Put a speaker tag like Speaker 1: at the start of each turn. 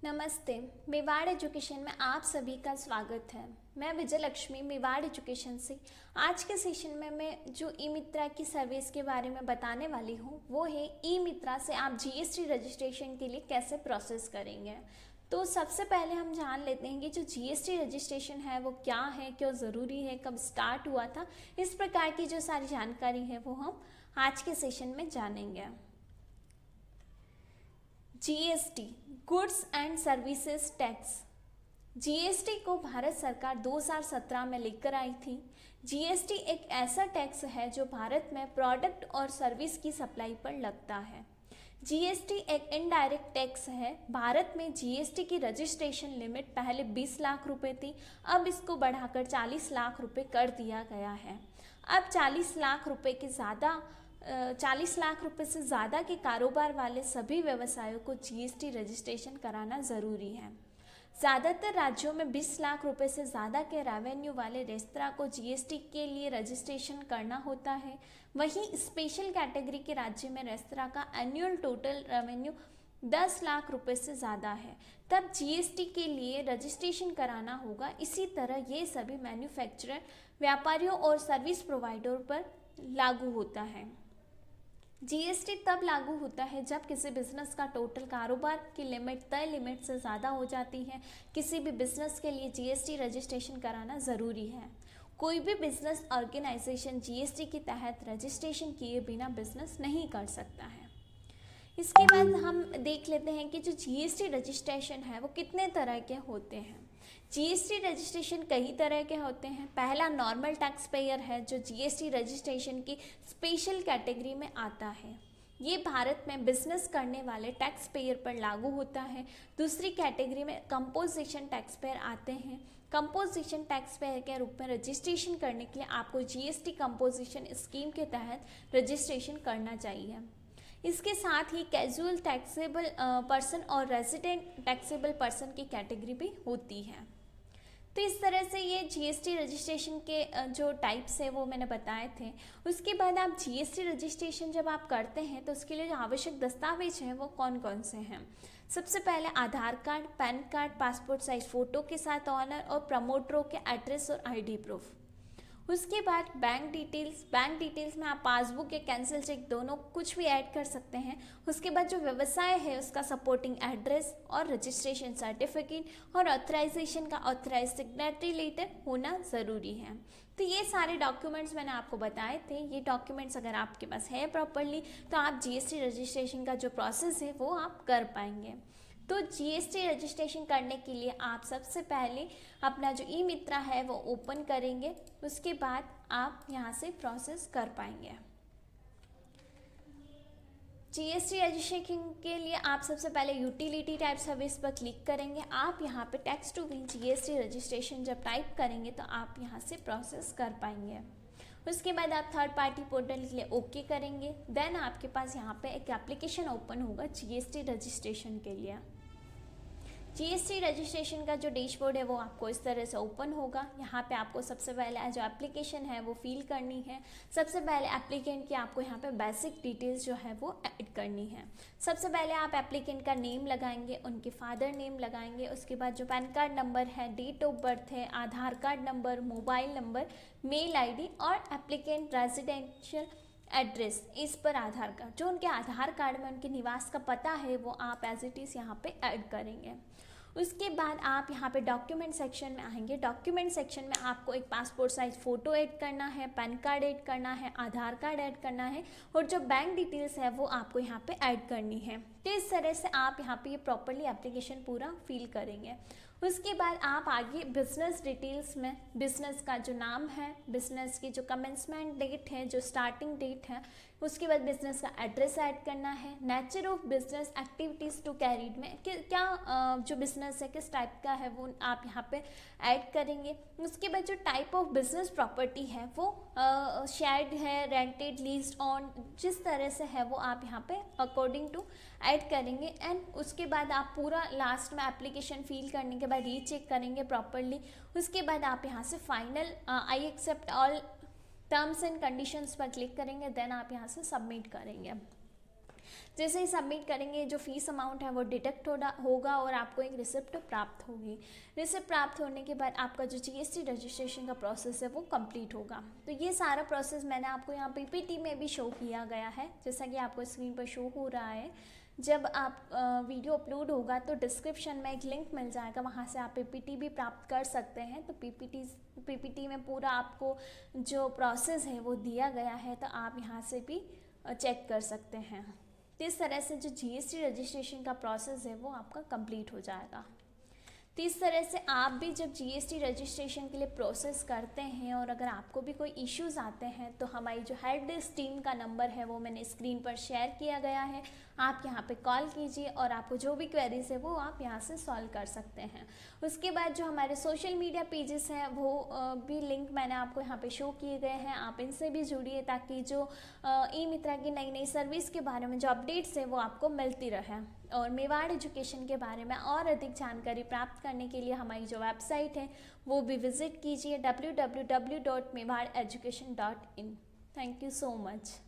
Speaker 1: नमस्ते। मेवाड़ एजुकेशन में आप सभी का स्वागत है। मैं विजय लक्ष्मी मेवाड़ एजुकेशन से। आज के सेशन में मैं जो ई मित्रा की सर्विस के बारे में बताने वाली हूँ वो है ई मित्रा से आप जीएसटी रजिस्ट्रेशन के लिए कैसे प्रोसेस करेंगे। तो सबसे पहले हम जान लेते हैं कि जो जीएसटी रजिस्ट्रेशन है वो क्या है, क्यों ज़रूरी है, कब स्टार्ट हुआ था। इस प्रकार की जो सारी जानकारी है वो हम आज के सेशन में जानेंगे। GST goods and services tax. GST को भारत सरकार 2017 में लेकर आई थी। जीएसटी एक ऐसा टैक्स है जो भारत में प्रोडक्ट और सर्विस की सप्लाई पर लगता है। जीएसटी एक इनडायरेक्ट टैक्स है। भारत में जीएसटी की रजिस्ट्रेशन लिमिट पहले 20 लाख रुपए थी, अब इसको बढ़ाकर 40 लाख रुपए कर दिया गया है। अब 40 लाख रुपए से ज़्यादा के कारोबार वाले सभी व्यवसायों को जीएसटी रजिस्ट्रेशन कराना ज़रूरी है। ज़्यादातर राज्यों में 20 लाख रुपए से ज़्यादा के रेवेन्यू वाले रेस्तरां को जीएसटी के लिए रजिस्ट्रेशन करना होता है। वहीं स्पेशल कैटेगरी के राज्य में रेस्तरां का एनुअल टोटल रेवेन्यू 10 लाख रुपए से ज़्यादा है, तब जीएसटी के लिए रजिस्ट्रेशन कराना होगा। इसी तरह ये सभी मैन्युफैक्चरर, व्यापारियों और सर्विस प्रोवाइडर पर लागू होता है। जीएसटी तब लागू होता है जब किसी बिजनेस का टोटल कारोबार की लिमिट तय लिमिट से ज़्यादा हो जाती है। किसी भी बिजनेस के लिए जीएसटी रजिस्ट्रेशन कराना ज़रूरी है। कोई भी बिजनेस ऑर्गेनाइजेशन जीएसटी के तहत रजिस्ट्रेशन किए बिना बिजनेस नहीं कर सकता है। इसके बाद हम देख लेते हैं कि जो जीएसटी रजिस्ट्रेशन है वो कितने तरह के होते हैं। जीएसटी रजिस्ट्रेशन कई तरह के होते हैं। पहला नॉर्मल टैक्स पेयर है जो जीएसटी रजिस्ट्रेशन की स्पेशल कैटेगरी में आता है। ये भारत में बिजनेस करने वाले टैक्स पेयर पर लागू होता है। दूसरी कैटेगरी में कंपोजिशन टैक्स पेयर आते हैं। कंपोजिशन टैक्स पेयर के रूप में रजिस्ट्रेशन करने के लिए आपको जीएसटी कंपोजिशन स्कीम के तहत रजिस्ट्रेशन करना चाहिए। इसके साथ ही कैजुअल टैक्सेबल पर्सन और रेजिडेंट टैक्सेबल पर्सन की कैटेगरी भी होती है। तो इस तरह से ये जीएसटी रजिस्ट्रेशन के जो टाइप्स है वो मैंने बताए थे। उसके बाद आप जीएसटी रजिस्ट्रेशन जब आप करते हैं तो उसके लिए जो आवश्यक दस्तावेज हैं वो कौन कौन से हैं। सबसे पहले Aadhaar card, PAN card, passport size photo के साथ ऑनर और प्रमोटरों के एड्रेस और आईडी प्रूफ। उसके बाद बैंक डिटेल्स में आप पासबुक या कैंसिल चेक दोनों कुछ भी ऐड कर सकते हैं। उसके बाद जो व्यवसाय है उसका सपोर्टिंग एड्रेस और रजिस्ट्रेशन सर्टिफिकेट और ऑथराइजेशन का ऑथराइज सिग्नेटरी लेटर होना ज़रूरी है। तो ये सारे डॉक्यूमेंट्स मैंने आपको बताए थे। ये डॉक्यूमेंट्स अगर आपके पास है प्रॉपरली तो आप जीएसटी रजिस्ट्रेशन का जो प्रोसेस है वो आप कर पाएंगे। तो जीएसटी रजिस्ट्रेशन करने के लिए आप सबसे पहले अपना जो ई मित्रा है वो ओपन करेंगे। उसके बाद आप यहाँ से प्रोसेस कर पाएंगे। जीएसटी रजिस्ट्रेशन के लिए आप सबसे पहले यूटिलिटी टाइप सर्विस पर क्लिक करेंगे। आप यहाँ पे text to win GST registration जब टाइप करेंगे तो आप यहाँ से प्रोसेस कर पाएंगे। उसके बाद आप थर्ड पार्टी पोर्टल के लिए ओके करेंगे। देन आपके पास यहाँ पे एक एप्लीकेशन ओपन होगा जीएसटी रजिस्ट्रेशन के लिए। जीएसटी रजिस्ट्रेशन का जो डैशबोर्ड है वो आपको इस तरह से ओपन होगा। यहाँ पे आपको सबसे पहले जो एप्लीकेशन है वो फिल करनी है। सबसे पहले एप्लीकेंट की आपको यहाँ पे बेसिक डिटेल्स जो है वो ऐड करनी है। सबसे पहले आप एप्लीकेंट का नेम लगाएंगे, उनके फादर नेम लगाएंगे। उसके बाद जो पैन कार्ड नंबर है, डेट ऑफ बर्थ है, Aadhaar card number, mobile number, mail ID और एप्लीकेंट रेजिडेंशियल एड्रेस, इस पर आधार कार्ड जो उनके आधार कार्ड में उनके निवास का पता है वो आप एज इट इज़ यहाँ पे ऐड करेंगे। उसके बाद आप यहाँ पे डॉक्यूमेंट सेक्शन में आएंगे। डॉक्यूमेंट सेक्शन में आपको एक पासपोर्ट साइज फ़ोटो ऐड करना है, पैन कार्ड ऐड करना है, आधार कार्ड ऐड करना है और जो बैंक डिटेल्स है वो आपको यहाँ पे ऐड करनी है। तो इस तरह से आप यहाँ पे ये प्रॉपरली एप्लीकेशन पूरा फिल करेंगे। उसके बाद आप आगे बिजनेस डिटेल्स में बिजनेस का जो नाम है, बिजनेस की जो कमेंसमेंट डेट है, जो स्टार्टिंग डेट है, उसके बाद बिजनेस का एड्रेस ऐड करना है। Nature of business activities to carried में क्या जो बिजनेस है किस टाइप का है वो आप यहाँ पे ऐड करेंगे। उसके बाद जो टाइप ऑफ बिजनेस प्रॉपर्टी है वो शेयर्ड है, रेंटेड, लीज्ड, ऑन, जिस तरह से है वो आप यहाँ पे अकॉर्डिंग टू ऐड करेंगे। एंड उसके बाद आप पूरा लास्ट में एप्लीकेशन फिल करने के बाद रीचेक करेंगे प्रॉपरली। उसके बाद आप यहाँ से final I accept all terms and conditions पर क्लिक करेंगे। देन आप यहाँ से सबमिट करेंगे। जैसे ही सबमिट करेंगे जो फीस अमाउंट है वो डिडक्ट होगा और आपको एक रिसिप्ट प्राप्त होगी। रिसिप्ट प्राप्त होने के बाद आपका जो जीएसटी रजिस्ट्रेशन का प्रोसेस है वो कंप्लीट होगा। तो ये सारा प्रोसेस मैंने आपको यहाँ पीपीटी में भी शो किया गया है, जैसा कि आपको स्क्रीन पर शो हो रहा है। जब आप वीडियो अपलोड होगा तो डिस्क्रिप्शन में एक लिंक मिल जाएगा, वहाँ से आप पीपीटी भी प्राप्त कर सकते हैं। तो पीपीटी में पूरा आपको जो प्रोसेस है वो दिया गया है, तो आप यहाँ से भी चेक कर सकते हैं। तो इस तरह से जो जीएसटी रजिस्ट्रेशन का प्रोसेस है वो आपका कंप्लीट हो जाएगा। तो इस तरह से आप भी जब जीएसटी रजिस्ट्रेशन के लिए प्रोसेस करते हैं और अगर आपको भी कोई इश्यूज़ आते हैं तो हमारी जो हेल्प डेस्क टीम का नंबर है वो मैंने स्क्रीन पर शेयर किया गया है, आप यहाँ पे कॉल कीजिए और आपको जो भी क्वेरीज है वो आप यहाँ से सॉल्व कर सकते हैं। उसके बाद जो हमारे सोशल मीडिया पेजेस हैं वो भी लिंक मैंने आपको यहाँ पे शो किए गए हैं, आप इनसे भी जुड़िए ताकि जो ई मित्रा की नई नई सर्विस के बारे में जो अपडेट्स है वो आपको मिलती रहे। और मेवाड़ एजुकेशन के बारे में और अधिक जानकारी प्राप्त करने के लिए हमारी जो वेबसाइट है वो भी विजिट कीजिए www.mewadeducation.in। Thank you so much.